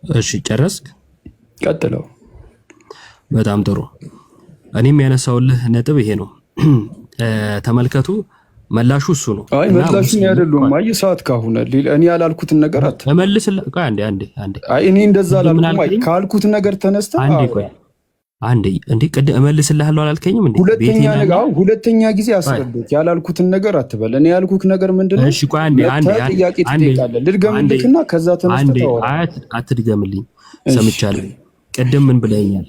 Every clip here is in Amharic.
እሺ ጨረስክ? ቀጥለው። በጣም ጥሩ። እኔም ያነሳውልህ ነጥብ ይሄ ነው። ተመልከቱ፣ መላሹ እሱ ነው። አይ መላሹ ነው አይደለም። አይ ሰዓት ካሁን እኔ ያላልኩትን ነገር እመልስልህ። ቆይ አንዴ። አይ እኔ እንደዛ አላልኩም። አይ ካልኩት ነገር ተነስተ አንዴ እንዴ ቅድም እመልስልሃለሁ አላልከኝም እንዴ? ሁለተኛ ጊዜ አስረድክ። ያላልኩትን ነገር አትበል። እኔ ያልኩት ነገር ምንድነው? እሺ ቆይ አንዴ ጥያቄ ትጠይቃለህ። ልድገምልክና ከዛ ተነስተ ታወራ። አትድገምልኝ፣ ሰምቻለሁ። ቅድም ምን ብለኸኛል?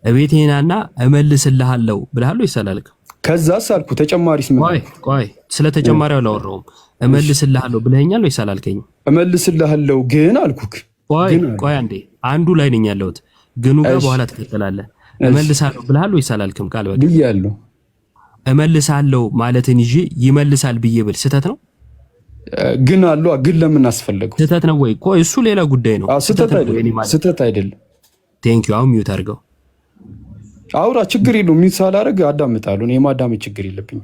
እቤቴናና እመልስልሃለሁ ብለሃለሁ ይሰላልክ። ከዛስ አልኩ ተጨማሪስ ምን? ቆይ ስለ ተጨማሪው አላወራሁም። እመልስልሃለሁ ብለኸኛል ወይስ አላልከኝም? እመልስልሃለሁ ግን አልኩክ። ቆይ አንዴ አንዱ ላይ ነኝ ያለሁት፣ ግኑ ጋር በኋላ ትከተላለህ። እመልሳለሁ ብለሃል ወይስ አላልክም? ቃል በቃ ብያለሁ። እመልሳለሁ ማለትን ይዤ ይመልሳል ብዬ ብል ስህተት ነው? ግን አሉ ግን ለምን አስፈለገው? ስህተት ነው ወይ? ቆይ እሱ ሌላ ጉዳይ ነው። ስህተት አይደለም። ቴንክ ዩ። አሁን ሚውት አድርገው አውራ። ችግር የለውም። ሚውት ሳላደርግ አዳምጣለሁ። እኔ የማዳመጥ ችግር የለብኝም።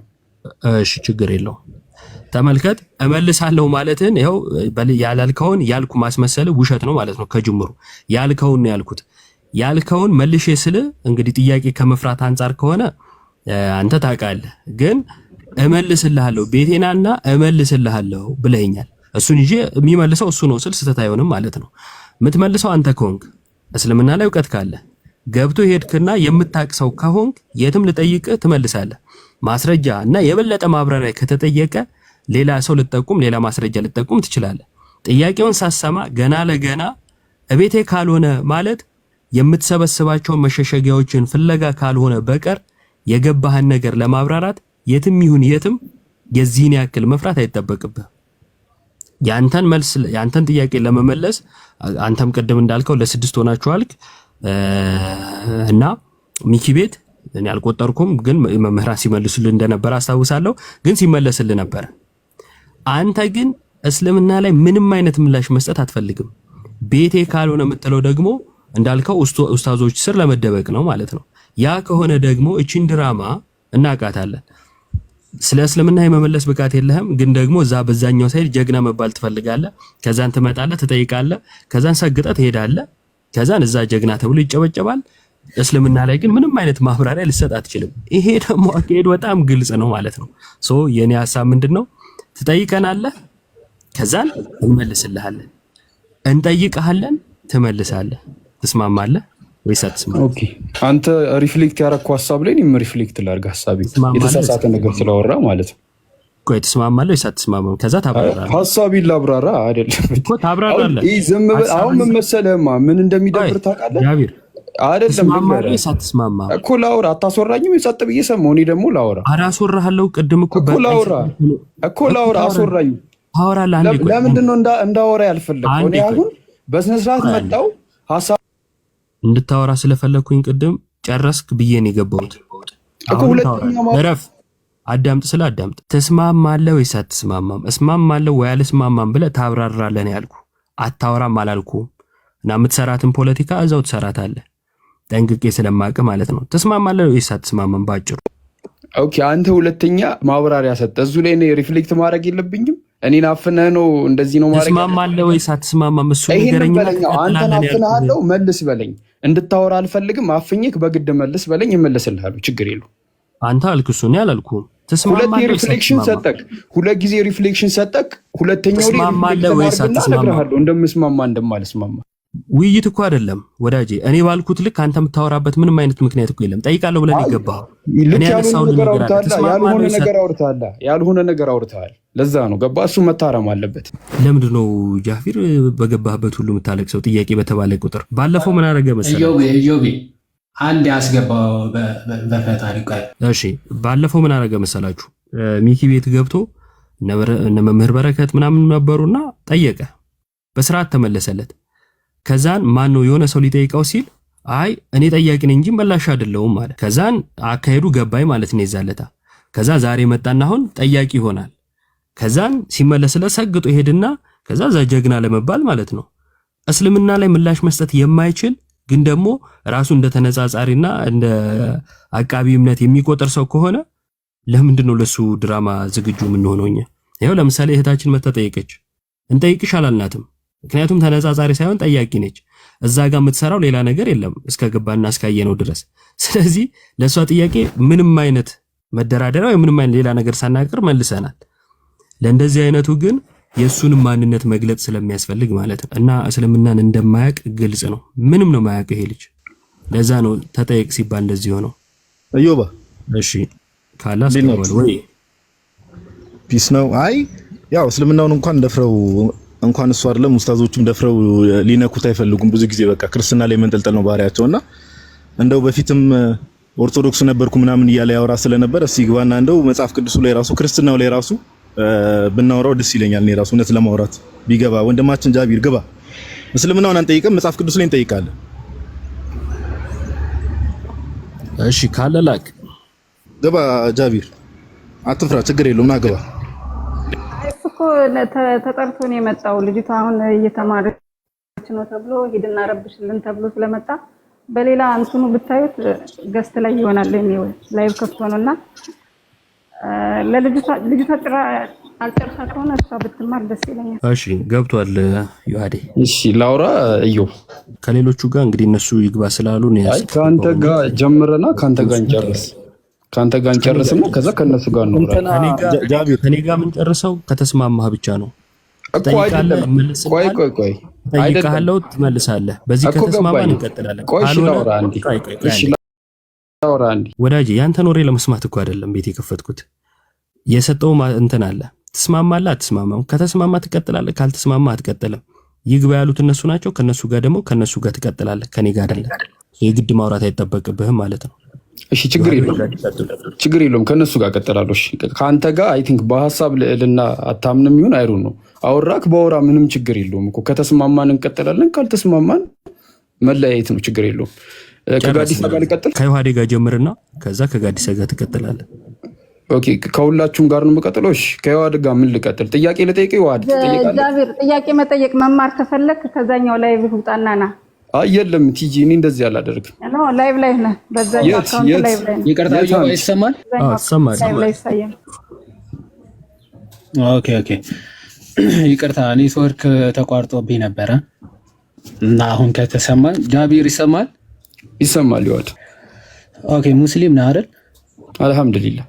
እሺ ችግር የለውም። ተመልከት፣ እመልሳለሁ ማለትን ይኸው ያላልከውን ያልኩ ማስመሰል ውሸት ነው ማለት ነው። ከጅምሩ ያልከውን ነው ያልኩት። ያልከውን መልሼ ስል እንግዲህ ጥያቄ ከመፍራት አንጻር ከሆነ አንተ ታውቃለህ። ግን እመልስልሃለሁ ቤቴናና እመልስልሃለሁ ብለኸኛል። እሱን ይዤ የሚመልሰው እሱ ነው ስል ስህተት አይሆንም ማለት ነው። የምትመልሰው አንተ ከሆንክ እስልምና ላይ እውቀት ካለ ገብቶ ሄድክና የምታቅሰው ከሆንክ የትም ልጠይቅህ ትመልሳለህ። ማስረጃ እና የበለጠ ማብራሪያ ከተጠየቀ ሌላ ሰው ልጠቁም፣ ሌላ ማስረጃ ልጠቁም ትችላለህ። ጥያቄውን ሳሰማ ገና ለገና እቤቴ ካልሆነ ማለት የምትሰበስባቸው መሸሸጊያዎችን ፍለጋ ካልሆነ በቀር የገባህን ነገር ለማብራራት የትም ይሁን የትም የዚህን ያክል መፍራት አይጠበቅብህ። ያንተን ጥያቄ ለመመለስ አንተም ቅድም እንዳልከው ለስድስት ሆናችኋል እና ሚኪ ቤት እኔ አልቆጠርኩም፣ ግን መምህራን ሲመልሱልህ እንደነበር አስታውሳለሁ። ግን ሲመለስልህ ነበር። አንተ ግን እስልምና ላይ ምንም አይነት ምላሽ መስጠት አትፈልግም። ቤቴ ካልሆነ የምትለው ደግሞ እንዳልከው ኡስታዞች ስር ለመደበቅ ነው ማለት ነው። ያ ከሆነ ደግሞ እቺን ድራማ እናቃታለን። ስለ እስልምና የመመለስ ብቃት የለህም፣ ግን ደግሞ እዛ በዛኛው ሳይድ ጀግና መባል ትፈልጋለህ። ከዛን ትመጣለህ፣ ትጠይቃለህ፣ ከዛን ሰግጠህ ትሄዳለህ። ከዛን እዛ ጀግና ተብሎ ይጨበጨባል። እስልምና ላይ ግን ምንም አይነት ማብራሪያ ልሰጥ አትችልም። ይሄ ደግሞ አካሄድ በጣም ግልጽ ነው ማለት ነው። የኔ ሐሳብ ምንድነው? ትጠይቀናለህ፣ ከዛን እንመልስልሃለን። እንጠይቀሃለን፣ ትመልሳለህ። ትስማማለህ ወይስ አትስማማም? ኦኬ አንተ ሪፍሌክት ያደረኩ ሐሳብ ላይ እኔም ሪፍሌክት ላድርግ ሐሳቤ የተሳሳተ ነገር ስለወራ ማለት ነው። ቆይ ትስማማለህ ወይስ አትስማማም? ከዛ ታብራራለህ። ሐሳቤን ላብራራ አይደለም እኮ ታብራራለህ። አሁን ምን መሰለህማ ምን እንደሚደብር ታውቃለህ? ጃቢር አይደለም አትስማማም እኮ ላውራ። አታስወራኝም? ጸጥ ብዬ ሰማሁ። እኔ ደግሞ ላውራ። አራስወራሃለሁ። ቅድም እኮ ላውራ አስወራኝ። ታወራለህ። ለምንድን ነው እንዳወራ ያልፈለግከው? እኔ አሁን በስነ ስርዓት መጣሁ ሐሳብ እንድታወራ ስለፈለኩኝ ቅድም ጨረስክ ብዬ ነው የገባሁት እኮ። ሁለተኛው እረፍ፣ አዳምጥ። አዳምጥ። ተስማማለህ ወይስ አትስማማም? እስማማለሁ ወይ አልስማማም ብለህ ታብራራለህ ነው ያልኩህ። አታወራም አላልኩም። እና የምትሰራትን ፖለቲካ እዛው ትሰራታለህ፣ ጠንቅቄ ስለማውቅ ማለት ነው። ተስማማለህ ወይስ አትስማማም ባጭሩ? ኦኬ አንተ ሁለተኛ ማብራሪያ ሰጠህ። እዙ ላይ ነው ሪፍሌክት ማድረግ የለብኝም። እኔን አፍነህ ነው እንደዚህ ነው ማድረግ። ተስማማለህ ወይስ አትስማማም? እሱ ነገረኛ። አንተን አፍነሃለሁ፣ መልስ በለኝ። እንድታወራ አልፈልግም። አፍኝክ በግድ መልስ በለኝ፣ እመለስልሃለሁ። ችግር የለውም። አንተ አልክ፣ እሱ ነው ያላልኩም። ሁለት ጊዜ ሪፍሌክሽን ሰጠክ። ሁለተኛው ላይ እንደምስማማ እንደማልስማማ ውይይት እኮ አይደለም ወዳጄ። እኔ ባልኩት ልክ አንተ የምታወራበት ምንም አይነት ምክንያት እኮ የለም። ጠይቃለሁ ብለን ይገባል። ያልሆነ ነገር አውርተሃል። ለዛ ነው ገባ። እሱ መታረም አለበት። ለምንድን ነው ጃፊር በገባህበት ሁሉ የምታለቅሰው? ጥያቄ በተባለ ቁጥር ባለፈው ምን አደረገ መሰለህ? አንድ ያስገባው በፈጣሪ ቃል። እሺ ባለፈው ምን አደረገ መሰላችሁ? ሚኪ ቤት ገብቶ እነ መምህር በረከት ምናምን ነበሩና ጠየቀ። በስርዓት ተመለሰለት። ከዛን ማን ነው የሆነ ሰው ሊጠይቀው ሲል አይ እኔ ጠያቂ ነኝ እንጂ መላሽ አይደለሁም ማለት። ከዛን አካሄዱ ገባይ ማለት ነው ይዛለታ። ከዛ ዛሬ መጣና አሁን ጠያቂ ይሆናል። ከዛን ሲመለስለት ሰግጦ ይሄድና ከዛ ጀግና ለመባል ማለት ነው። እስልምና ላይ ምላሽ መስጠት የማይችል ግን ደግሞ ራሱ እንደ ተነጻጻሪና እንደ አቃቢ እምነት የሚቆጠር ሰው ከሆነ ለምንድን ነው ለሱ ድራማ ዝግጁ የምንሆነው? ይሄው ለምሳሌ እህታችን መታ ጠየቀች። እንጠይቅሽ አላልናትም። ምክንያቱም ተነጻጻሪ ሳይሆን ጠያቂ ነች። እዛ ጋር የምትሰራው ሌላ ነገር የለም እስከገባና እስካየነው ድረስ። ስለዚህ ለሷ ጥያቄ ምንም አይነት መደራደሪያ ወይ ምንም አይነት ሌላ ነገር ሳናቀር መልሰናል። ለእንደዚህ አይነቱ ግን የሱንም ማንነት መግለጽ ስለሚያስፈልግ ማለት ነው። እና እስልምናን እንደማያውቅ ግልጽ ነው። ምንም ነው ማያውቅ ይሄ ልጅ። ለዛ ነው ተጠየቅ ሲባል እንደዚህ ሆነው። አዮባ እሺ ካላስ ወይ ፒስ ነው። አይ ያው እስልምናውን እንኳን ደፍረው እንኳን እሱ አይደለም ኡስታዞቹም ደፍረው ሊነኩት አይፈልጉም። ብዙ ጊዜ በቃ ክርስትና ላይ መንጠልጠል ነው ባህሪያቸውና እንደው በፊትም ኦርቶዶክስ ነበርኩ ምናምን እያለ ያወራ ስለነበር እስኪ ግባና እንደው መጽሐፍ ቅዱሱ ላይ ራሱ ክርስትናው ላይ ራሱ ብናወራው ደስ ይለኛል። እኔ ራሱ እውነት ለማውራት ቢገባ ወንድማችን ጃቢር ግባ። እስልምናውን አንጠይቅም፣ መጽሐፍ ቅዱስ ላይ እንጠይቃለን። እሺ ካለ ላክ ግባ ጃቢር፣ አትፍራ፣ ችግር የለውም ና ግባ። እኮ ተጠርቶ ነው የመጣው። ልጅቷ አሁን እየተማረች ነው ተብሎ ሂድና ረብሽልን ተብሎ ስለመጣ በሌላ እንትኑ ብታዩት ገስት ላይ ይሆናል የሚወይ ላይቭ ከፍቶ ነውና ለልጅቷ ጥራ አልጨርሳ ከሆነ እሷ ብትማር ደስ ይለኛል። እሺ ገብቷል ዮሐዴ። እሺ ላውራ እዩ ከሌሎቹ ጋር እንግዲህ እነሱ ይግባ ስላሉ ነው ያስ ካንተ ጋር ጀምረና ካንተ ጋር እንጨርስ። ካንተ ጋር እንጨርስና ከዛ ከነሱ ጋር ነው ጃቢር ከኔ ጋር ምን ጨርሰው ከተስማማህ ብቻ ነው እኮ አይደለም። ቆይ አይደለም ትመልሳለህ። በዚህ ከተስማማን እንቀጥላለን። እሺ ላውራ አንዴ ወዳጄ፣ ያንተን ወሬ ለመስማት እኮ አይደለም ቤት የከፈትኩት። የሰጠው እንትን አለ። ትስማማለህ አትስማማም? ከተስማማ ትቀጥላለህ፣ ካልተስማማ አትቀጥልም። ይግባ ያሉት እነሱ ናቸው። ከነሱ ጋር ደግሞ ከነሱ ጋር ትቀጥላለህ፣ ከኔ ጋር አይደለም። የግድ ማውራት አይጠበቅብህም ማለት ነው። እሺ ችግር የለውም ከነሱ ጋር ቀጥላለሁ። እሺ ካንተ ጋር አይ ቲንክ በሐሳብ ልዕልና አታምንም ይሁን አይሩን ነው አውራክ በወራ ምንም ችግር የለውም እኮ። ከተስማማን እንቀጥላለን፣ ካልተስማማን መለያየት ነው። ችግር የለውም። ከጋዲሳ ጋር ልቀጥል። ከዮሐዴ ጋር ጀምርና ከዛ ከጋዲሳ ጋር ትቀጥላለህ። ኦኬ ከሁላችሁም ጋር ነው የምቀጥለው። እሺ ከዮሐዴ ጋር ምን ልቀጥል? ጥያቄ ልጠይቀው። ዮሐዴ ጃቢር ጥያቄ መጠየቅ መማር ከፈለክ ከዛኛው ላይቭ ውጣና ና። አይ የለም ቲጂ እኔ እንደዚህ አላደርግም። ነው ላይቭ ላይ ነህ። በዛኛው አካውንት ላይቭ ላይ ነህ። ይቅርታ ይሰማል? ይሰማል። ኦኬ ይቅርታ ኔትወርክ ተቋርጦብኝ ነበረ እና አሁን ከተሰማ ጃቢር ይሰማል? ይሰማል ዮሐዴ። ኦኬ ሙስሊም ነህ አይደል? አልহামዱሊላህ።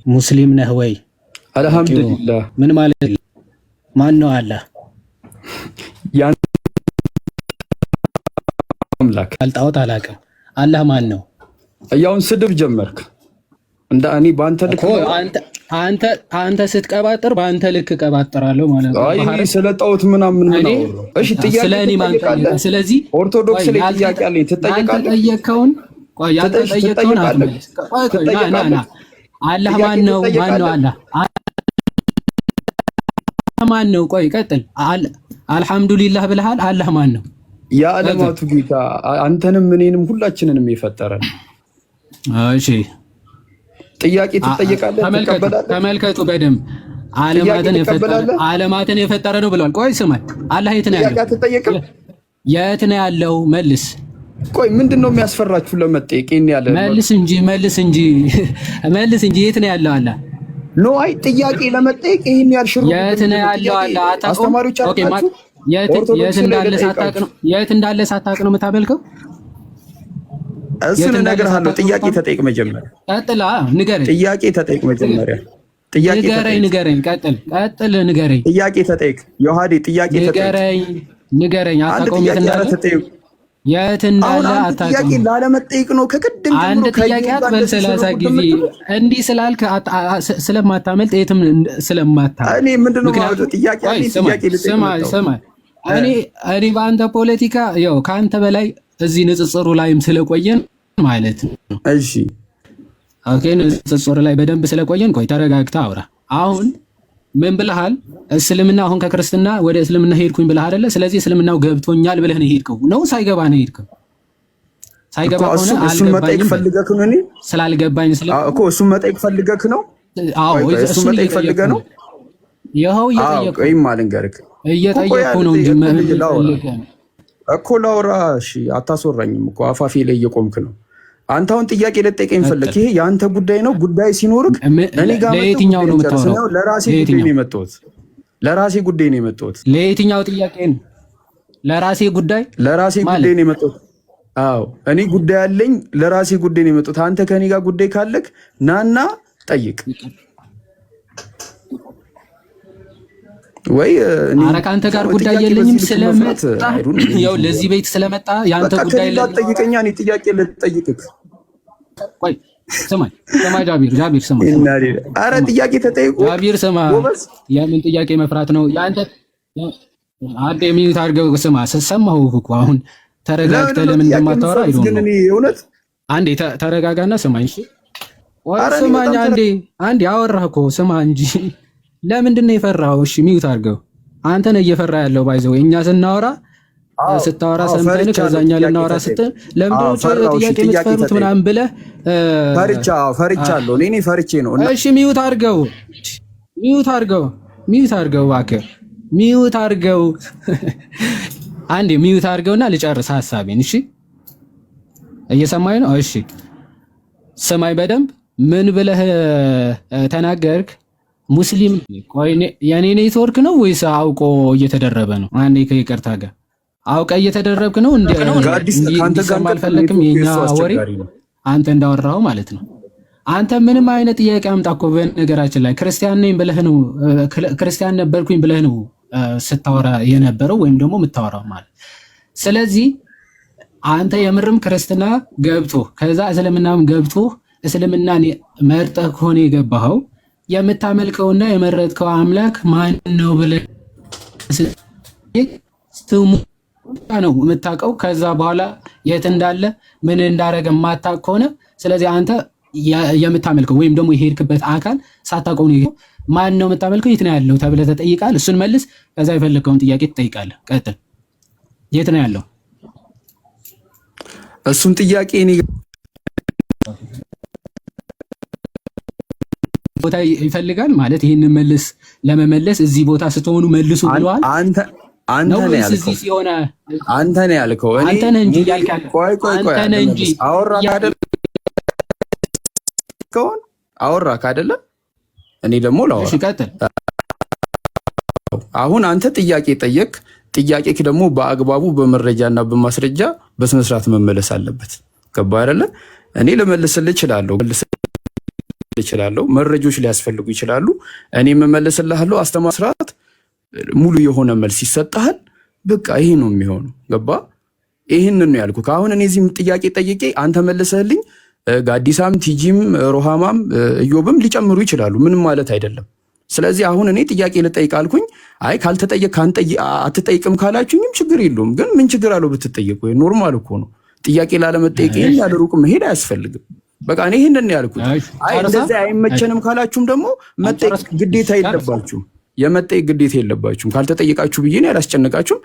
ሙስሊም ነህ ወይ? አልহামዱሊላህ። ምን ማለት ማን ነው? አላህ ያን አምላክ አልጣውት አላውቅም። አላህ ማን ነው? ያውን ስድብ ጀመርክ። እንደ እኔ ባንተ ልክ አንተ ስትቀባጥር ባንተ ልክ ቀባጥራለሁ ማለት ነው። አይ እኔ ስለጣውት ምናምን ነው። እሺ ጥያቄ ስለኔ ማንተ ስለዚህ ኦርቶዶክስ ላይ ጥያቄ አለኝ ትጠይቃለህ። ጠየቀውን ያንተ ጠየቀውን አትመልስ። ና አላህ ማን ነው? ማን ነው አላህ? ማን ነው? ቆይ ቀጥል። አልহামዱሊላህ ብለሃል። አላህ ማን ነው? የዓለማቱ ጌታ አንተንም እኔንም ሁላችንንም የፈጠረን። እሺ ጥያቄ ትጠይቃለህ፣ ትቀበላለህ። ተመልከቱ በደምብ ዓለማትን የፈጠረ ነው ብለዋል። ቆይ ስማኝ፣ አላህ የት ነው ያለው? የት ነው ያለው? መልስ። ቆይ ምንድነው የሚያስፈራችሁ ለመጠየቅ? ይሄን ያለ መልስ እንጂ የት ነው ያለው አላህ? ኖ አይ ጥያቄ ለመጠየቅ ይሄን ያል ሽሩ የት ነው ያለው አላህ? አስተማሪዎች አላችሁ? የት እንዳለ ሳታውቅ ነው የምታመልከው? እሱን እነግርሃለሁ። ጥያቄ ተጠይቅ መጀመሪያ። ቀጥላ ንገረኝ። ጥያቄ ተጠይቅ መጀመሪያ። ንገረኝ። ቀጥል ንገረኝ። ጥያቄ ተጠይቅ ዮሐዴ። ጥያቄ ተጠይቅ ንገረኝ። አታውቀውም የት እንዳለ አታውቅም። ጥያቄ ላለመጠየቅ ነው ከቅድም ጀምሮ። አንድ ጥያቄ አትበል 30 ጊዜ እንዲህ ስላልክ ስለማታመልጥ የትም ስለማታመልጥ እኔ ምንድነው ማለት ጥያቄ ስማ እኔ በአንተ ፖለቲካ ያው ከአንተ በላይ እዚህ ንጽጽሩ ላይም ስለቆየን ማለት ነው። እሺ ኦኬ፣ ንጽጽሩ ላይ በደንብ ስለቆየን ቆይ ተረጋግተህ አውራ። አሁን ምን ብለሃል? እስልምና አሁን ከክርስትና ወደ እስልምና ሄድኩኝ ብለህ አይደለ? ስለዚህ እስልምናው ገብቶኛል ብለህ ነው ሄድከው ነው? ሳይገባ ነው ሄድከው? ሳይገባ ሆነ እሱን መጠየቅ ፈልገህ ነው? እኔ ስላልገባኝ እኮ እሱን መጠየቅ ፈልገህ ነው? አዎ እሱን መጠየቅ ፈልገህ ነው? ይኸው እየጠየቅኩ ነው እንጂ እኮ ላውራ። እሺ አታስወራኝም እኮ አፋፌ ላይ እየቆምክ ነው። አንተ አሁን ጥያቄ ልጠይቀኝ ፈለክ። ይሄ የአንተ ጉዳይ ነው። ጉዳይ ሲኖርክ እኔ ጋር ለየትኛው ነው የምታወራው? ለራሴ ጉዳይ ነው የመጣሁት። ለራሴ ጉዳይ ነው የመጣሁት። ለየትኛው ጥያቄ ነው? ለራሴ ጉዳይ ነው የመጣሁት። አዎ እኔ ጉዳይ አለኝ፣ ለራሴ ጉዳይ ነው የመጣሁት። አንተ ከኔ ጋር ጉዳይ ካለክ ናና ጠይቅ። ወይ ኧረ ከአንተ ጋር ጉዳይ የለኝም ስለመጣ ያው ለዚህ ቤት ስለመጣ ያንተ ጉዳይ ጠይቀኛ። እኔ ጥያቄ ልጠይቅህ። ቆይ ስማኝ ጃቢር ስማኝ። ኧረ ጥያቄ ተጠይቁ ጃቢር ስማ። የምን ጥያቄ መፍራት ነው ያንተ? አንዴ ሚዩት አድርገው ስማ። ሰማሁህ እኮ አሁን ተረጋግተህ ለምን እንደማታወራ አይዶ ነው። እውነት አንዴ ተረጋጋና ስማኝ። እሺ ስማኝ። አንዴ አወራህ እኮ ስማ እንጂ ለምንድን ነው የፈራኸው? እሺ ሚዩት አድርገው። አንተ ነህ እየፈራ ያለው ባይዘው። እኛ ስታወራ ሰምተን ከዛኛ ልናወራ ስትል ለምንድን ነው ጥያቄ የምትፈሩት ምናምን ብለህ ፈርቻለሁ። እኔ ፈርቼ ነው። እሺ ሚዩት አድርገው እባክህ ሚዩት አድርገው። አንዴ ሚዩት አድርገውና ልጨርስ ሐሳቤን። እሺ እየሰማኝ ነው? እሺ ስማኝ በደንብ። ምን ብለህ ተናገርክ? ሙስሊም ቆይ የኔ ኔትወርክ ነው ወይስ አውቆ እየተደረበ ነው? አንዴ ከይቅርታ ጋር አውቀ እየተደረብክ ነው እንዴ? እንዲሰማ አልፈለክም የኛ ወሬ አንተ እንዳወራው ማለት ነው። አንተ ምንም አይነት ጥያቄ አምጣ እኮ በነገራችን ላይ ክርስቲያን ነኝ ብለህ ነው ክርስቲያን ነበርኩኝ ብለህ ነው ስታወራ የነበረው ወይም ደግሞ የምታወራው ማለት። ስለዚህ አንተ የምርም ክርስትና ገብቶ ከዛ እስልምናም ገብቶ እስልምናን መርጠህ ከሆነ የገባኸው የምታመልከውና የመረጥከው አምላክ ማን ነው ብለህ ስሙ ነው የምታውቀው። ከዛ በኋላ የት እንዳለ ምን እንዳረገ የማታውቅ ከሆነ ስለዚህ አንተ የምታመልከው ወይም ደግሞ የሄድክበት አካል ሳታውቀው ነው። ማን ነው የምታመልከው? የት ነው ያለው ተብለህ ተጠይቃል። እሱን መልስ። ከዛ የፈለግከውን ጥያቄ ትጠይቃለህ። ቀጥል። የት ነው ያለው? እሱን ጥያቄ እኔ ቦታ ይፈልጋል ማለት ይሄንን መልስ ለመመለስ እዚህ ቦታ ስትሆኑ መልሱ ብለዋል። አንተ ነህ ያልከው እኔ አንተ ነህ እንጂ ያልካል። አንተ ነህ እንጂ አወራህ አይደለ? እኔ ደግሞ ላወራ። ቀጥል። አሁን አንተ ጥያቄ ጠየቅ። ጥያቄክ ደግሞ በአግባቡ በመረጃና በማስረጃ በስነ ስርዓት መመለስ አለበት። ገባህ አይደለ? እኔ ልመልስልህ እችላለሁ። መረጃዎች ሊያስፈልጉ ይችላሉ። እኔ መመለስልሃለሁ። አስተማሪ ስርዓት ሙሉ የሆነ መልስ ይሰጣል። በቃ ይሄ ነው የሚሆነው። ገባህ? ይሄንን ነው ያልኩህ። አሁን እኔ እዚህ ጥያቄ ጠይቄ አንተ መልሰህልኝ ጋዲሳም ቲጂም ሮሃማም እዮብም ሊጨምሩ ይችላሉ። ምንም ማለት አይደለም። ስለዚህ አሁን እኔ ጥያቄ ልጠይቅ አልኩኝ። አይ ካልተጠየቅ አትጠይቅም ካላችሁኝም ችግር የለውም። ግን ምን ችግር አለው ብትጠየቁ? ኖርማል እኮ ነው። ጥያቄ ላለመጠየቅ ይሄን ያለ ሩቅ መሄድ አያስፈልግም። በቃ እኔ ይሄንን ነው ያልኩት። አይ እንደዚህ አይመቸንም ካላችሁም ደግሞ መጠየቅ ግዴታ የለባችሁም። የመጠየቅ ግዴታ የለባችሁም። ካልተጠየቃችሁ ብዬ ነው ያላስጨነቃችሁም።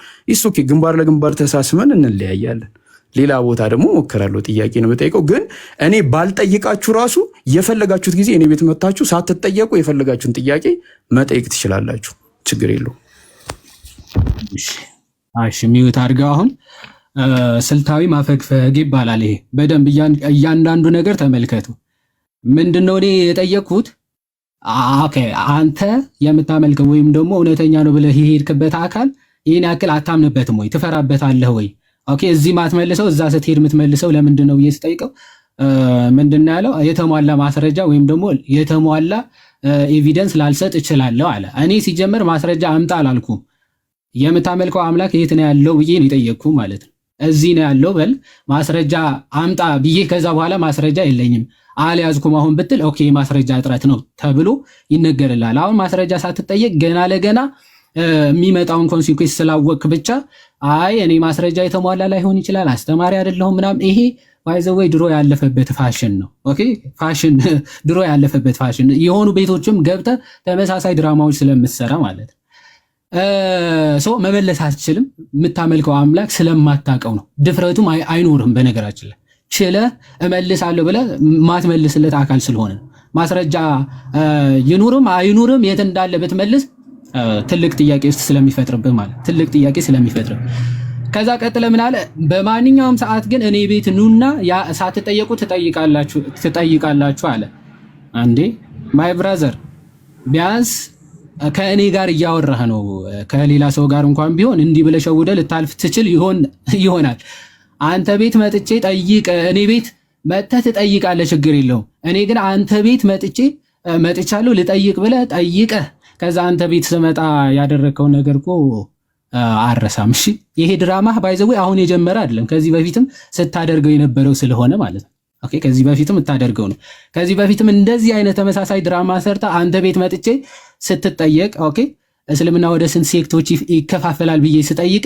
ኦኬ፣ ግንባር ለግንባር ተሳስመን እንለያያለን። ሌላ ቦታ ደግሞ ሞክራለሁ። ጥያቄ ነው የምጠይቀው። ግን እኔ ባልጠይቃችሁ ራሱ የፈለጋችሁት ጊዜ እኔ ቤት መታችሁ ሳትጠየቁ የፈለጋችሁን ጥያቄ መጠየቅ ትችላላችሁ። ችግር የለውም። እሺ ሚዩት አድርገው። አሁን ስልታዊ ማፈግፈግ ይባላል ይሄ። በደንብ እያንዳንዱ ነገር ተመልከቱ። ምንድነው እኔ የጠየቅኩት? ኦኬ አንተ የምታመልከው ወይም ደግሞ እውነተኛ ነው ብለህ የሄድክበት አካል ይህን ያክል አታምንበትም ወይ? ትፈራበታለህ ወይ? ኦኬ እዚህ ማትመልሰው እዛ ስትሄድ የምትመልሰው ለምንድን ነው ብዬ ስጠይቀው ምንድን ነው ያለው? የተሟላ ማስረጃ ወይም ደግሞ የተሟላ ኤቪደንስ ላልሰጥ እችላለሁ አለ። እኔ ሲጀመር ማስረጃ አምጣ አላልኩም። የምታመልከው አምላክ የት ነው ያለው ብዬ ነው የጠየቅኩ ማለት ነው። እዚህ ነው ያለው በል ማስረጃ አምጣ ብዬ ከዛ በኋላ ማስረጃ የለኝም አልያዝኩም አሁን ብትል ኦኬ ማስረጃ እጥረት ነው ተብሎ ይነገርልሃል። አሁን ማስረጃ ሳትጠየቅ ገና ለገና የሚመጣውን ኮንሲኩዌንስ ስላወቅክ ብቻ አይ እኔ ማስረጃ የተሟላ ላይሆን ይችላል አስተማሪ አይደለሁም ምናምን፣ ይሄ ባይዘወይ ድሮ ያለፈበት ፋሽን ነው። ኦኬ ፋሽን ድሮ ያለፈበት ፋሽን የሆኑ ቤቶችም ገብተህ ተመሳሳይ ድራማዎች ስለምትሰራ ማለት ነው። መመለስ አትችልም። የምታመልከው አምላክ ስለማታውቀው ነው። ድፍረቱም አይኖርም። በነገራችን ላይ ችለህ እመልሳለሁ ብለህ ማትመልስለት አካል ስለሆነ ማስረጃ ይኑርም አይኑርም የት እንዳለ ብትመልስ ትልቅ ጥያቄ ውስጥ ስለሚፈጥርብህ ማለት ትልቅ ጥያቄ ስለሚፈጥር። ከዛ ቀጥለ ምን አለ? በማንኛውም ሰዓት ግን እኔ ቤት ኑና ሳትጠየቁ ትጠይቃላችሁ አለ። አንዴ ማይ ብራዘር ቢያንስ ከእኔ ጋር እያወራህ ነው። ከሌላ ሰው ጋር እንኳን ቢሆን እንዲህ ብለህ ሸውደህ ልታልፍ ትችል ይሆናል። አንተ ቤት መጥቼ ጠይቅ፣ እኔ ቤት መጥተህ ትጠይቃለህ፣ ችግር የለውም። እኔ ግን አንተ ቤት መጥቻለሁ ልጠይቅ ብለህ ጠይቀህ ከዛ አንተ ቤት ስመጣ ያደረግከውን ነገር እኮ አረሳም። እሺ ይሄ ድራማ ባይዘው አሁን የጀመረ አይደለም፣ ከዚህ በፊትም ስታደርገው የነበረው ስለሆነ ማለት ነው። ኦኬ ከዚህ በፊትም እታደርገው ነው። ከዚህ በፊትም እንደዚህ አይነት ተመሳሳይ ድራማ ሰርታ አንተ ቤት መጥቼ ስትጠየቅ፣ ኦኬ እስልምና ወደ ስንት ሴክቶች ይከፋፈላል ብዬ ስጠይቅ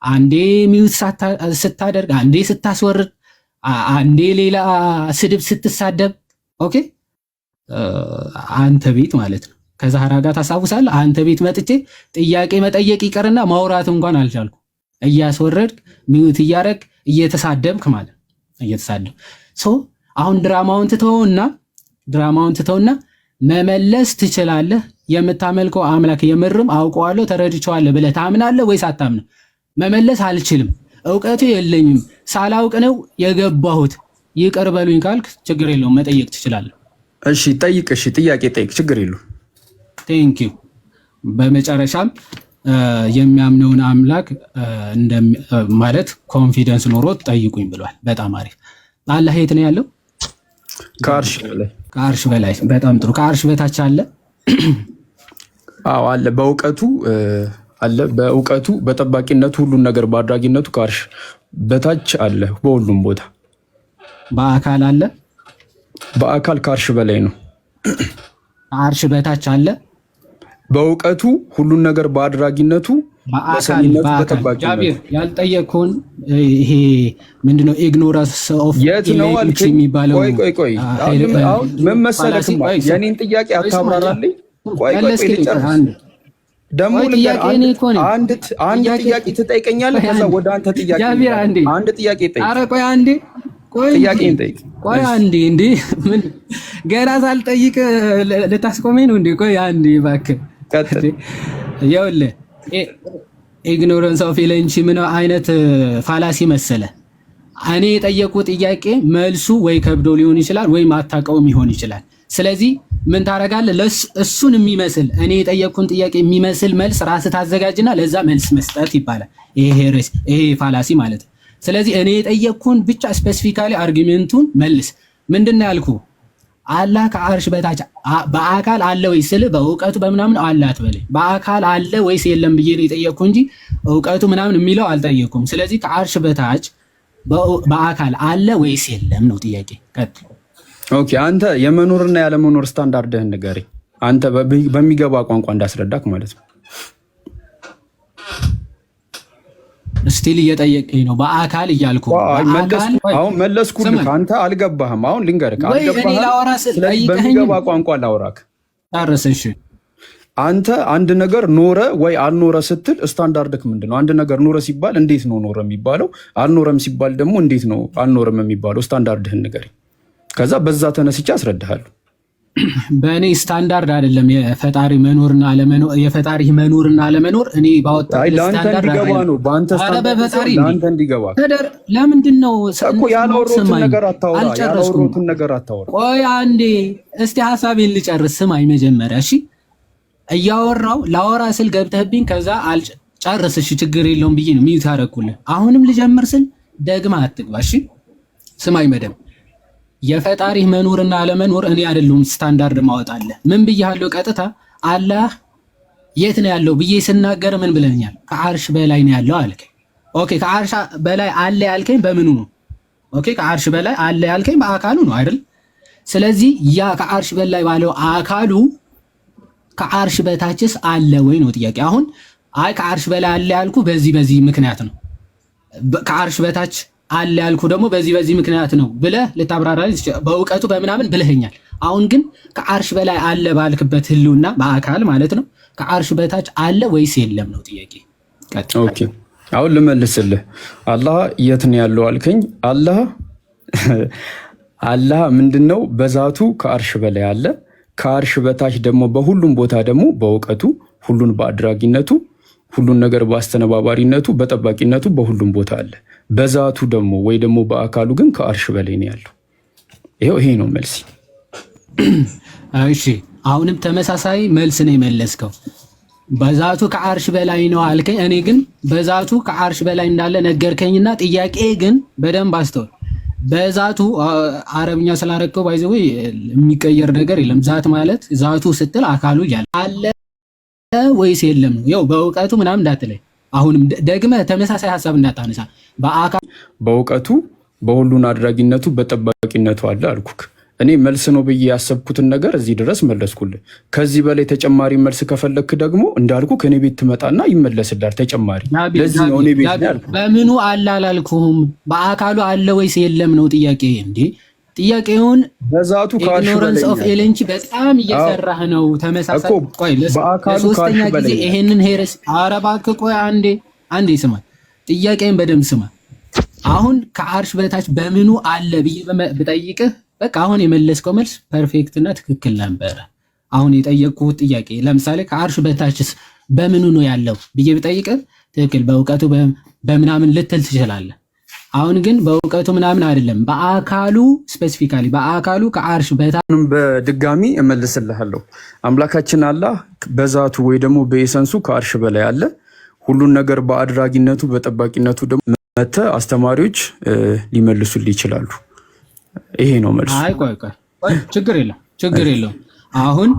አንዴ ሚውት ስታደርግ፣ አንዴ ስታስወርድ፣ አንዴ ሌላ ስድብ ስትሳደብ፣ ኦኬ አንተ ቤት ማለት ነው። ከዛህራ ጋር ታስታውሳለህ? አንተ ቤት መጥቼ ጥያቄ መጠየቅ ይቀርና ማውራት እንኳን አልቻልኩ። እያስወረድክ ሚውት እያረግ እየተሳደብክ ማለት እየተሳደብ አሁን ድራማውን ትተውና መመለስ ትችላለህ። የምታመልከው አምላክ የምርም አውቀዋለሁ ተረድቼዋለሁ ብለህ ታምናለህ ወይስ አታምንም? መመለስ አልችልም፣ እውቀቱ የለኝም፣ ሳላውቅ ነው የገባሁት፣ ይቅር በሉኝ ካልክ ችግር የለውም መጠየቅ ትችላለህ። እሺ ጠይቅ፣ እሺ ጥያቄ ጠይቅ፣ ችግር የለውም። ቴንክ ዩ። በመጨረሻም የሚያምነውን አምላክ ማለት ኮንፊደንስ ኖሮት ጠይቁኝ ብሏል። በጣም አሪፍ። አላህ የት ነው ያለው? ከአርሽ በላይ። በጣም ጥሩ። ከአርሽ በታች አለ? አዎ አለ። በእውቀቱ አለ። በእውቀቱ በጠባቂነቱ ሁሉን ነገር በአድራጊነቱ ከአርሽ በታች አለ። በሁሉም ቦታ። በአካል አለ? በአካል ከአርሽ በላይ ነው። ከአርሽ በታች አለ? በእውቀቱ ሁሉን ነገር በአድራጊነቱ በሰሚነቱ በጠባቂነቱ። ጃቢር ያልጠየቅኩን ይሄ ምንድነው? ኢግኖራንስ ኦፍ የት ነው የሚባለው? ቆይ ምን መሰለህ፣ የኔን ጥያቄ አታብራራልኝ። ቆይ ደግሞ አንድ ጥያቄ ትጠይቀኛለህ፣ ከዛ ወደ አንተ ጥያቄ አንድ ጥያቄ ጠይቅ። ኧረ ቆይ አንዴ ጥያቄን ጠይቅ። ቆይ አንዴ እንዴ ምን ገና ሳልጠይቅ ልታስቆመኝ ነው እንዴ? ቆይ አንዴ እባክህ ይኸውልህ ኢግኖረንስ ኦፍ ኤለንቺ ምን አይነት ፋላሲ መሰለ? እኔ የጠየቁ ጥያቄ መልሱ ወይ ከብዶ ሊሆን ይችላል ወይ ማታውቀውም ሊሆን ይችላል። ስለዚህ ምን ታደርጋለህ? እሱን የሚመስል እኔ የጠየቅኩን ጥያቄ የሚመስል መልስ ራስህ ታዘጋጅና ለዛ መልስ መስጠት ይባላል። ይሄ ፋላሲ ማለት ነው። ስለዚህ እኔ የጠየቅኩን ብቻ ስፔሲፊካሊ አርጊሜንቱን መልስ። ምንድነው ያልኩ? አላህ ከአርሽ በታች በአካል አለ ወይ ስል በእውቀቱ በምናምን አለ አትበለኝ። በአካል አለ ወይስ የለም ብዬ ነው የጠየቅኩ እንጂ እውቀቱ ምናምን የሚለው አልጠየቅኩም። ስለዚህ ከአርሽ በታች በአካል አለ ወይስ የለም ነው ጥያቄ። ቀጥል። ኦኬ አንተ የመኖርና ያለመኖር ስታንዳርድህን ንገረኝ። አንተ በሚገባ ቋንቋ እንዳስረዳክ ማለት ነው። ስቲል እየጠየቀኝ ነው። በአካል እያልኩ አሁን መለስኩልህ። አንተ አልገባህም። አሁን ልንገርህ፣ በሚገባ ቋንቋ ላውራክ። ጨርሰሽ አንተ አንድ ነገር ኖረ ወይ አልኖረ ስትል ስታንዳርድክ ምንድን ነው? አንድ ነገር ኖረ ሲባል እንዴት ነው ኖረ የሚባለው? አልኖረም ሲባል ደግሞ እንዴት ነው አልኖረም የሚባለው? ስታንዳርድህን ንገረኝ። ከዛ በዛ ተነስቼ አስረዳሃለሁ። በእኔ ስታንዳርድ አይደለም የፈጣሪ መኖርና አለመኖር። የፈጣሪ መኖርና አለመኖር እኔ ባወጣው ስታንዳርድ እንዲገባ ነው። በአንተ ስታንዳርድ ለአንተ እንዲገባ ለምንድን ነው እኮ ያላወራሁትን ነገር አታወራ። ያላወራሁትን ነገር አታወራ። ቆይ አንዴ እስቲ ሀሳቤን ልጨርስ። ስማኝ መጀመሪያ እሺ። እያወራው ላወራ ስል ገብተህብኝ ከዛ ጨርስ። እሺ ችግር የለውም ብዬ ነው ሚዩት አደረኩልህ። አሁንም ልጀምር ስል ደግማ አትግባ። እሺ ስማኝ መደም የፈጣሪህ መኖርና አለመኖር እኔ አይደለሁም ስታንዳርድ ማወጣለህ። ምን ብያለሁ? ቀጥታ አላህ የት ነው ያለው ብዬ ስናገር ምን ብለኛል? ከአርሽ በላይ ነው ያለው አልከኝ። ኦኬ ከአርሽ በላይ አለ ያልከኝ በምኑ ነው? ኦኬ ከአርሽ በላይ አለ ያልከኝ በአካሉ ነው አይደል? ስለዚህ ያ ከአርሽ በላይ ባለው አካሉ ከአርሽ በታችስ አለ ወይ ነው ጥያቄ። አሁን አይ ከአርሽ በላይ አለ ያልኩ በዚህ ምክንያት ነው፣ ከአርሽ በታች አለ ያልኩ ደግሞ በዚህ ምክንያት ነው ብለህ ልታብራራልኝ በእውቀቱ በምናምን ብለኸኛል። አሁን ግን ከአርሽ በላይ አለ ባልክበት ህልውና በአካል ማለት ነው ከአርሽ በታች አለ ወይስ የለም ነው ጥያቄ። ኦኬ አሁን ልመልስልህ። አላህ የት ነው ያለው አልከኝ። አላህ ምንድነው? በዛቱ ከአርሽ በላይ አለ። ከአርሽ በታች ደግሞ በሁሉም ቦታ ደግሞ በእውቀቱ ሁሉን በአድራጊነቱ ሁሉን ነገር በአስተነባባሪነቱ በጠባቂነቱ በሁሉም ቦታ አለ። በዛቱ ደግሞ ወይ ደግሞ በአካሉ ግን ከአርሽ በላይ ነው ያለው። ይሄ ነው መልሲ። እሺ አሁንም ተመሳሳይ መልስ ነው የመለስከው። በዛቱ ከአርሽ በላይ ነው አልከኝ። እኔ ግን በዛቱ ከአርሽ በላይ እንዳለ ነገርከኝና ጥያቄ ግን በደንብ አስተውል። በዛቱ አረብኛ ስላረከው ባይዘው የሚቀየር ነገር የለም። ዛት ማለት ዛቱ ስትል አካሉ እያለ አለ ወይስ የለም ነው። ያው በእውቀቱ ምናምን እንዳትለይ። አሁንም ደግመህ ተመሳሳይ ሐሳብ እንዳታነሳ። በእውቀቱ በሁሉን አድራጊነቱ በጠባቂነቱ አለ አልኩክ። እኔ መልስ ነው ብዬ ያሰብኩትን ነገር እዚህ ድረስ መለስኩልህ። ከዚህ በላይ ተጨማሪ መልስ ከፈለክ ደግሞ እንዳልኩ ከኔ ቤት ትመጣና ይመለስልሃል ተጨማሪ። ለዚህ ነው እኔ ቤት ያልኩ። በምኑ አለ አላልኩም። በአካሉ አለ ወይስ የለም ነው ጥያቄ። እንዴ ጥያቄውን በዛቱ ኢግኖራንስ ኦፍ ኤሌንቺ በጣም እየሰራህ ነው። ተመሳሳይ ቆይ ለሶስተኛ ጊዜ ይሄንን ሄረስ አረባክ ቆይ አንዴ ስማ፣ ጥያቄን በደንብ ስማ። አሁን ከአርሽ በታች በምኑ አለ ብዬ ብጠይቅህ በቃ አሁን የመለስከው መልስ ፐርፌክት እና ትክክል ነበረ። አሁን የጠየቅኩት ጥያቄ ለምሳሌ ከአርሽ በታችስ በምኑ ነው ያለው ብዬ ብጠይቅህ ትክክል፣ በእውቀቱ በምናምን ልትል ትችላለህ። አሁን ግን በእውቀቱ ምናምን አይደለም፣ በአካሉ ስፔሲፊካሊ በአካሉ ከአርሽ በታች። በድጋሚ እመልስልሃለሁ። አምላካችን አላህ በዛቱ ወይ ደግሞ በኤሰንሱ ከአርሽ በላይ አለ። ሁሉን ነገር በአድራጊነቱ በጠባቂነቱ ደግሞ መተህ አስተማሪዎች ሊመልሱልህ ይችላሉ። ይሄ ነው መልሱ። አይ ቆይ ችግር የለም። አሁን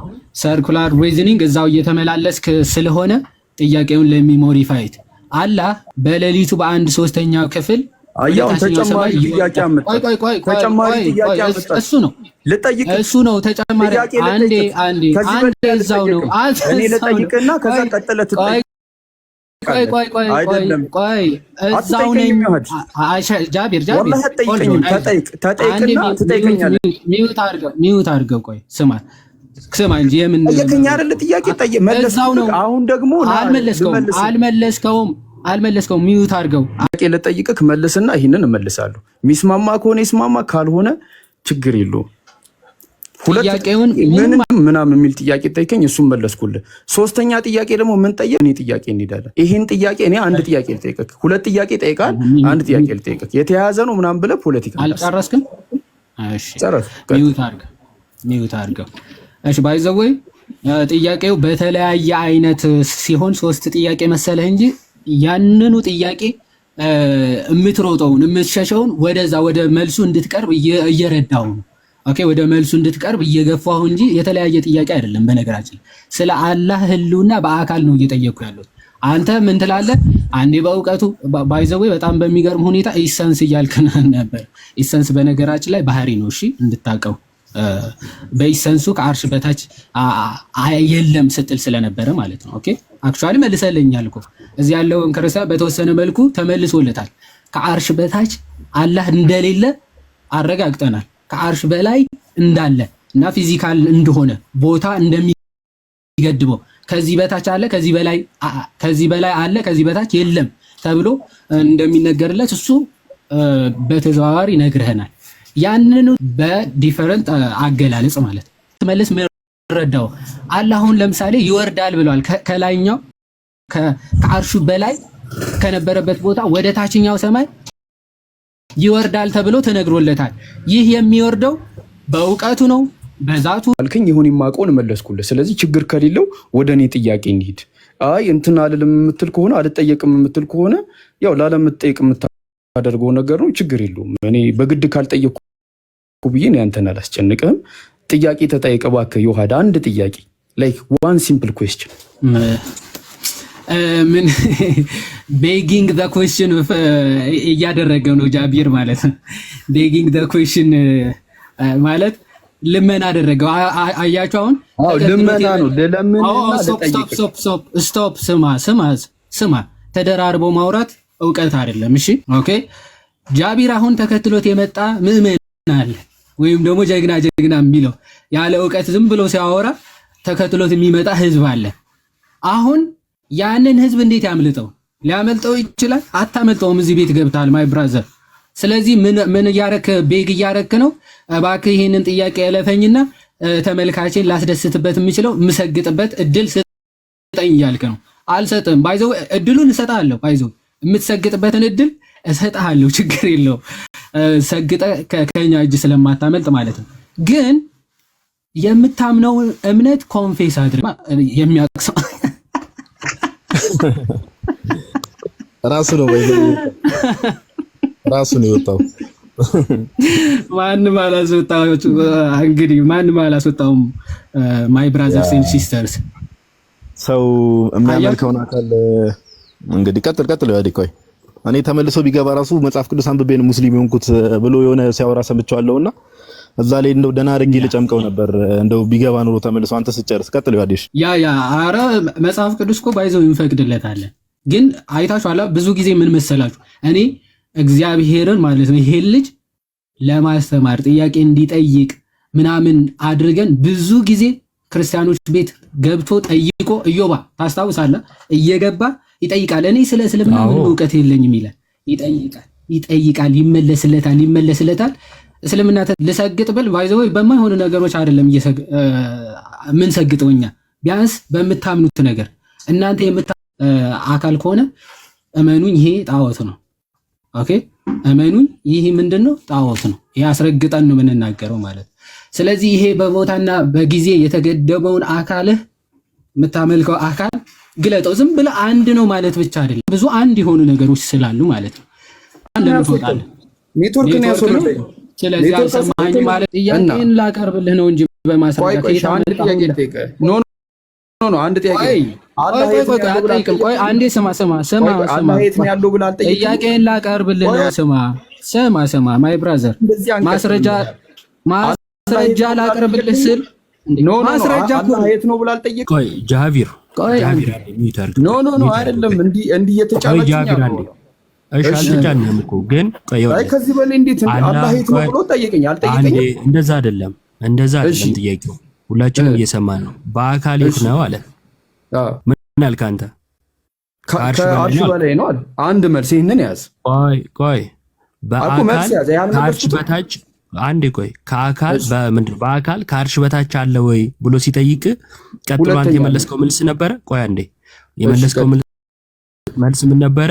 ሰርኩላር ሪዝኒንግ እዛው እየተመላለስክ ስለሆነ ጥያቄውን ለሚሞዲፋይት አላህ በሌሊቱ በአንድ ሶስተኛው ክፍል ተጨማሪ ጥያቄ አመጣ። እሱ ነው ተጨማሪ። አንዴ እዛው ነው እኔ ልጠይቅና ከዛ ቀጥለህ ትጠይቅ። ቆይ እዛው ነኝ። ጃቢር ተጠይቅና ትጠይቀኛለህ። ሚውት አድርገው። ቆይ ስማ እንጂ የምን ጠየቀኝ አይደል? ጥያቄ እዛው ነው። አሁን ደግሞ አልመለስከውም። ሚውት አድርገው። ጥያቄ ልጠይቅህ መልስና ይሄንን እመልሳለሁ። ሚስማማ ከሆነ ይስማማ፣ ካልሆነ ችግር የለውም። ጥያቄውን ምናምን የሚል ጥያቄ ጠይቀኝ፣ እሱም መለስኩልህ። ሶስተኛ ጥያቄ ደግሞ ምን ጠየቅ? እኔ ጥያቄ እንሄዳለን። ይሄን ጥያቄ እኔ አንድ ጥያቄ ልጠይቅህ፣ ሁለት ጥያቄ ጠይቃል፣ አንድ ጥያቄ ልጠይቅህ። የተያያዘ ነው ምናምን ብለህ ፖለቲካ አልጨረስክም? እሺ ሚውት አድርገው። እሺ ባይዘወይ ጥያቄው በተለያየ አይነት ሲሆን ሶስት ጥያቄ መሰለህ እንጂ ያንኑ ጥያቄ የምትሮጠውን የምትሸሸውን ወደዛ ወደ መልሱ እንድትቀርብ እየረዳው ነው። ኦኬ ወደ መልሱ እንድትቀርብ እየገፋሁ እንጂ የተለያየ ጥያቄ አይደለም። በነገራችን ስለ አላህ ህልውና በአካል ነው እየጠየቅኩ ያለሁት። አንተ ምን ትላለህ? አንዴ በእውቀቱ ባይዘዌ በጣም በሚገርም ሁኔታ ኢሰንስ እያልከን ነበር። ኢሰንስ በነገራችን ላይ ባህሪ ነው። እሺ እንድታቀው በኢሰንሱ ከአርሽ በታች የለም ስትል ስለነበረ ማለት ነው። ኦኬ አክቹአሊ መልሰልኛል እኮ እዚህ ያለውን ክርስቲያ በተወሰነ መልኩ ተመልሶለታል። ከአርሽ በታች አላህ እንደሌለ አረጋግጠናል። ከአርሽ በላይ እንዳለ እና ፊዚካል እንደሆነ ቦታ እንደሚገድበው ከዚህ በታች አለ፣ ከዚህ በላይ አለ፣ ከዚህ በታች የለም ተብሎ እንደሚነገርለት እሱ በተዘዋዋሪ ነግረህናል። ያንኑ በዲፈረንት አገላለጽ ማለት ትመልስ ምረዳው አላህ አሁን ለምሳሌ ይወርዳል ብሏል። ከላይኛው ከአርሹ በላይ ከነበረበት ቦታ ወደ ታችኛው ሰማይ ይወርዳል ተብሎ ተነግሮለታል። ይህ የሚወርደው በእውቀቱ ነው በዛቱ አልከኝ። ይሁን የማውቀውን መለስኩልህ። ስለዚህ ችግር ከሌለው ወደ እኔ ጥያቄ እንሂድ። አይ እንትን አልልም የምትል ከሆነ አልጠየቅም የምትል ከሆነ ያው ላለመጠየቅ የምታደርገው ነገር ነው። ችግር የለውም። እኔ በግድ ካልጠየቅኩ ብዬ ነው ያንተን አላስጨንቅህም። ጥያቄ ተጠይቅ እባክህ ዮሐድ። አንድ ጥያቄ ላይክ ዋን ሲምፕል ኩዌስችን ምን ቤጊንግ ዘ ኩዌስችን እያደረገው ነው ጃቢር ማለት ነው። ቤጊንግ ዘ ኩዌስችን ማለት ልመና አደረገው። አያችሁ አሁን ልመና ነው። ለለምንና ስቶፕ ስማ ተደራርቦ ማውራት እውቀት አይደለም። እሺ ኦኬ ጃቢር አሁን ተከትሎት የመጣ ምዕመን አለ ወይም ደግሞ ጀግና የሚለው ያለ እውቀት ዝም ብሎ ሲያወራ ተከትሎት የሚመጣ ህዝብ አለ። አሁን ያንን ህዝብ እንዴት ያምልጠው? ሊያመልጠው ይችላል? አታመልጠውም። እዚህ ቤት ገብታል ማይ ብራዘር። ስለዚህ ምን እያረክ ቤግ እያረክ ነው? እባክህ ይሄንን ጥያቄ ያለፈኝና ተመልካቼን ላስደስትበት የምችለው ምሰግጥበት እድል ስጠኝ እያልክ ነው። አልሰጥም። ባይዘው እድሉን እሰጥሃለሁ። ባይዘው የምትሰግጥበትን እድል እሰጥሃለሁ። ችግር የለው። ሰግጠ ከኛ እጅ ስለማታመልጥ ማለት ነው። ግን የምታምነው እምነት ኮንፌስ አድርግ የሚያቅሰው ራሱ ነው ወይ ራሱ ነው የወጣው። ማንም አላስወጣው። እንግዲህ ማንም አላስወጣውም። ማይ ብራዘርስ ኤንድ ሲስተርስ ሰው የሚያመልከውን አካል እንግዲህ ቀጥል ያዲህ ቆይ እኔ ተመልሶ ቢገባ ራሱ መጽሐፍ ቅዱስ አንብቤ ነው ሙስሊም የሆንኩት ብሎ የሆነ ሲያወራ ሰምቻለሁና እዛ ላይ እንደው ደህና አድርጌ ልጨምቀው ነበር። እንደው ቢገባ ኑሮ ተመልሶ አንተ ስጨርስ ቀጥል ያዲሽ ያ አረ መጽሐፍ ቅዱስ እኮ ባይዘው ይፈቅድለታል። ግን አይታችኋላ ብዙ ጊዜ ምን መሰላችሁ እኔ እግዚአብሔርን ማለት ነው ይሄን ልጅ ለማስተማር ጥያቄ እንዲጠይቅ ምናምን አድርገን ብዙ ጊዜ ክርስቲያኖች ቤት ገብቶ ጠይቆ ኢዮባ ታስታውሳለህ? እየገባ ይጠይቃል። እኔ ስለ እስልምና ምን ዕውቀት የለኝም ይላል። ይጠይቃል፣ ይመለስለታል። እስልምና ልሰግጥ ብል ባይዘው በማይሆኑ ነገሮች አይደለም ምን ሰግጠውኛ ቢያንስ በምታምኑት ነገር እናንተ አካል ከሆነ እመኑኝ ይሄ ጣዖት ነው። ኦኬ እመኑኝ ይሄ ምንድነው? ጣዖት ነው። ይሄ አስረግጠን ነው የምንናገረው ማለት። ስለዚህ ይሄ በቦታና በጊዜ የተገደበውን አካልህ የምታመልከው አካል ግለጠው። ዝም ብለህ አንድ ነው ማለት ብቻ አይደለም፣ ብዙ አንድ የሆኑ ነገሮች ስላሉ ማለት ነው። ኔትወርክ ነው ያስወረደኝ። ስለዚህ አልሰማኝ ማለት ጥያቄን ላቀርብልህ ነው እንጂ በማስረጃ ኖ አንድ ጥያቄ ቆይ አንዴ ስማ ጥያቄን ላቀርብልህ ነው። ስማ ማይ ብራዘር ማስረጃ ላቀርብልህ ስል ማስረጃ የት ነው ብላ አልጠየቅም። ቆይ ጃቪር ኖ አይደለም እንዲህ የተጫነችኝ እሺ አልተጫነም እኮ ግን አይ ከዚህ በላይ እንዴት አላህ የት ነው ብሎ ጠየቀኝ። አልጠየቀኝም። እንደዛ አይደለም ጥያቄው። ሁላችንም እየሰማን ነው። በአካል የት ነው አለ። ምን አልክ አንተ? ከአርሽ በላይ ነው አለ። አንድ መልስ ይሄንን ያዝ። ቆይ በአካል ከአርሽ በታች አንዴ ቆይ ከአካል በምንድን በአካል ከአርሽ በታች አለ ወይ ብሎ ሲጠይቅ ቀጥሎ አንተ የመለስከው መልስ ነበረ። ቆይ አንዴ የመለስከው መልስ ምን ነበረ?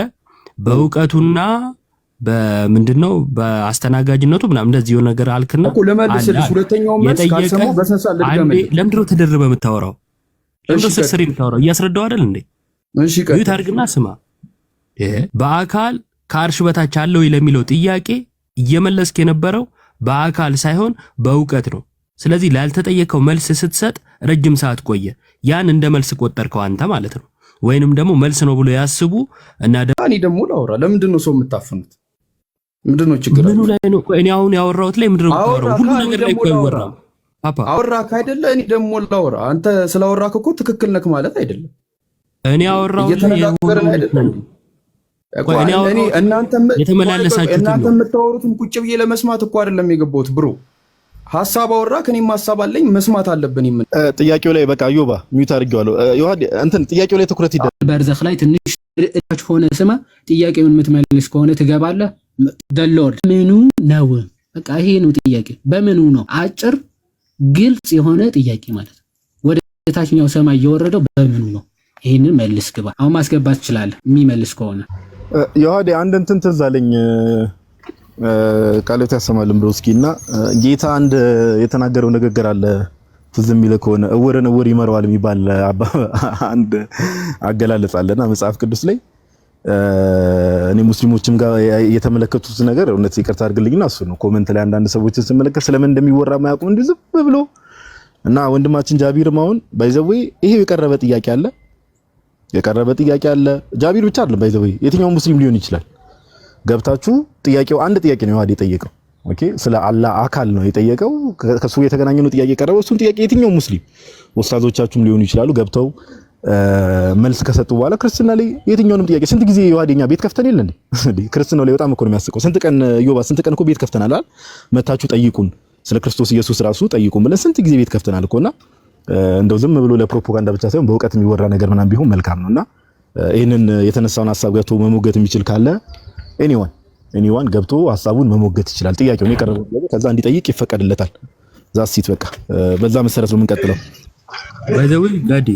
በእውቀቱና በምንድነው በአስተናጋጅነቱ ምናምን እንደዚህ የሆነ ነገር አልክና እኮ ለመልስልሽ ሁለተኛው መልስ ካልሰማው በሰንሳል ልድገመኝ። ለምንድነው ተደርበህ የምታወራው? ለምንድነው ስርስሪ የምታወራው? እያስረዳው አይደል እንዴ? እሺ ቀጥታ ይታርግና ስማ። በአካል ከአርሽ በታች አለ ወይ ለሚለው ጥያቄ እየመለስክ የነበረው በአካል ሳይሆን በእውቀት ነው። ስለዚህ ላልተጠየቀው መልስ ስትሰጥ ረጅም ሰዓት ቆየ። ያን እንደ መልስ ቆጠርከው አንተ ማለት ነው። ወይንም ደግሞ መልስ ነው ብሎ ያስቡ እና እኔ ደግሞ ላውራ። ለምንድን ነው ሰው የምታፈኑት? ምንድነው ችግር? ምኑ ላይ ነው? እኔ አሁን ያወራሁት ላይ ምንድነው የምታወራው? ሁሉ ነገር ላይ እኮ አይወራም። ፓፓ አወራክ አይደለ? እኔ ደግሞ ላውራ። አንተ ስላወራክ እኮ ትክክል ነክ ማለት አይደለም። እኔ ያወራሁት እየተነጋገርን አይደለም። እኔ እናንተ የምታወሩትን ቁጭ ብዬ ለመስማት እኮ አይደለም የገባሁት ብሮ። ሀሳብ አወራክ፣ እኔም ሀሳብ አለኝ፣ መስማት አለብን። ጥያቄው ላይ በቃ ዮባ ሚውት አድርጌዋለሁ። ዮሐድ እንትን ጥያቄው ላይ ትኩረት ይደረግ። በርዘኽ ላይ ትንሽ ርዕታች ሆነ ስማ። ጥያቄውን የምትመልስ ከሆነ ትገባለህ። ደሎር ምኑ ነው? በቃ ይሄ ነው ጥያቄ። በምኑ ነው? አጭር ግልጽ የሆነ ጥያቄ ማለት ወደ ታችኛው ሰማይ እየወረደው በምኑ ነው? ይሄንን መልስ ግባ። አሁን ማስገባት ትችላለህ የሚመልስ ከሆነ። ዮሐድ አንድ እንትን ትዝ አለኝ ቃሎት ያሰማልን ብሎ እስኪና ጌታ አንድ የተናገረው ንግግር አለ ትዝ የሚል ከሆነ እውርን እውር ይመራዋል የሚባል አንድ አገላለጽ አለና መጽሐፍ ቅዱስ ላይ እኔ ሙስሊሞችም ጋር የተመለከቱት ነገር እውነት ይቅርታ አድርግልኝና እሱ ነው። ኮሜንት ላይ አንዳንድ ሰዎችን ስመለከት ስለምን እንደሚወራ ማያውቁም እንዲህ ዝም ብሎ እና ወንድማችን ጃቢርም አሁን ባይዘዌ ይሄ የቀረበ ጥያቄ አለ ጃቢር ብቻ አይደለም ባይዘዌ የትኛው ሙስሊም ሊሆን ይችላል። ገብታችሁ ጥያቄው አንድ ጥያቄ ነው ዮሐድ የጠየቀው። ኦኬ ስለ አላህ አካል ነው የጠየቀው። ከሱ የተገናኘ ነው ጥያቄ ቀረበው። እሱን ጥያቄ የትኛው ሙስሊም ኡስታዞቻችሁም ሊሆኑ ይችላሉ ገብተው መልስ ከሰጡ በኋላ ክርስትና ላይ የትኛውንም ጥያቄ ስንት ጊዜ ዮሐድኛ ቤት ከፍተን የለ እንዴ? ክርስትናው ላይ በጣም እኮ ነው የሚያስቀው። ስንት ቀን እኮ ቤት ከፍተናል አይደል? መታችሁ ጠይቁን፣ ስለ ክርስቶስ ኢየሱስ ራሱ ጠይቁን ብለን ስንት ጊዜ ቤት ከፍተናል እኮና እንደው ዝም ብሎ ለፕሮፓጋንዳ ብቻ ሳይሆን በእውቀት የሚወራ ነገር ምናምን ቢሆን መልካም ነውና ይሄንን የተነሳውን ሐሳብ ገብቶ መሞገት የሚችል ካለ ኤኒዋን ገብቶ ሐሳቡን መሞገት ይችላል። ጥያቄውን የቀረበው ከዛ እንዲጠይቅ ይፈቀድለታል። ዛሲት በቃ በዛ መሰረት ነው የምንቀጥለው። ባይዘው ጋዲ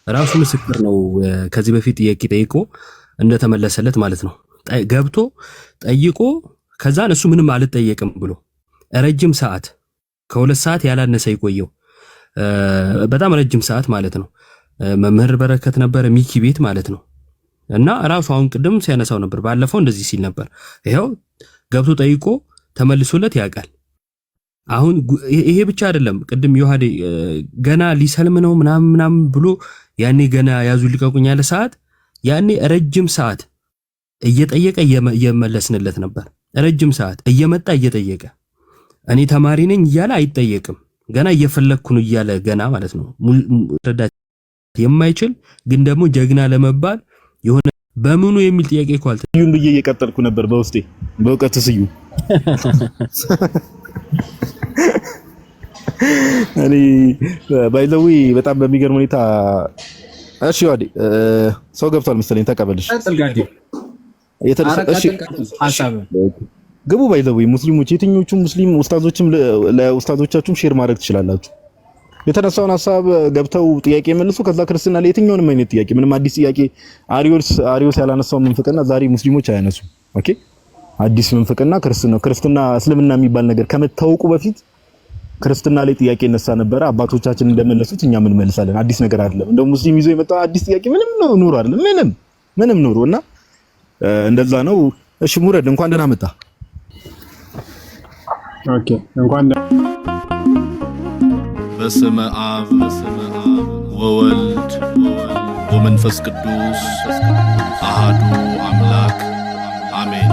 ራሱ ምስክር ነው። ከዚህ በፊት ጥያቄ ጠይቆ እንደተመለሰለት ማለት ነው። ገብቶ ጠይቆ ከዛን እሱ ምንም አልጠየቅም ብሎ ረጅም ሰዓት ከ2 ሰዓት ያላነሰ ይቆየው በጣም ረጅም ሰዓት ማለት ነው። መምህር በረከት ነበረ ሚኪ ቤት ማለት ነው። እና ራሱ አሁን ቅድም ሲያነሳው ነበር፣ ባለፈው እንደዚህ ሲል ነበር። ይሄው ገብቶ ጠይቆ ተመልሶለት ያውቃል። አሁን ይሄ ብቻ አይደለም። ቅድም ዮሐዴ ገና ሊሰልም ነው ምናምን ብሎ ያኔ ገና ያዙ ልቀቁኝ ያለ ሰዓት ያኔ ረጅም ሰዓት እየጠየቀ እየመለስንለት ነበር። ረጅም ሰዓት እየመጣ እየጠየቀ እኔ ተማሪ ነኝ እያለ አይጠየቅም። ገና እየፈለግኩ ነው እያለ ገና ማለት ነው። ረዳት የማይችል ግን ደግሞ ጀግና ለመባል የሆነ በምኑ የሚል ጥያቄ ኳልተ ስዩም ብዬ እየቀጠልኩ ነበር በውስጤ በእውቀት ስዩም እኔ ባይዘዊ በጣም በሚገርም ሁኔታ እሺ ዋዲ ሰው ገብቷል መሰለኝ ተቀበልሽ እሺ ሐሳብ ግቡ ባይዘዊ ሙስሊሞች የትኞቹ ሙስሊም ኡስታዞችም ለኡስታዞቻችሁም ሼር ማድረግ ትችላላችሁ የተነሳውን ሐሳብ ገብተው ጥያቄ መልሱ ከዛ ክርስትና ላይ የትኛውንም አይነት ጥያቄ ምንም አዲስ ጥያቄ አሪዮስ ያላነሳው ምንፍቅና ዛሬ ሙስሊሞች አያነሱ ኦኬ አዲስ ምንፍቅና ክርስትና እስልምና የሚባል ነገር ከመታወቁ በፊት ክርስትና ላይ ጥያቄ እነሳ ነበር አባቶቻችን እንደመለሱት እኛ ምን መልሳለን አዲስ ነገር አይደለም እንደው ሙስሊም ይዞ የመጣው አዲስ ጥያቄ ምንም ነው ኑሮ አይደለም ምንም ኑሮና እንደዛ ነው እሺ ሙረድ እንኳን ደህና መጣ ኦኬ እንኳን በስመ አብ ወወልድ ወመንፈስ ቅዱስ አሐዱ አምላክ አሜን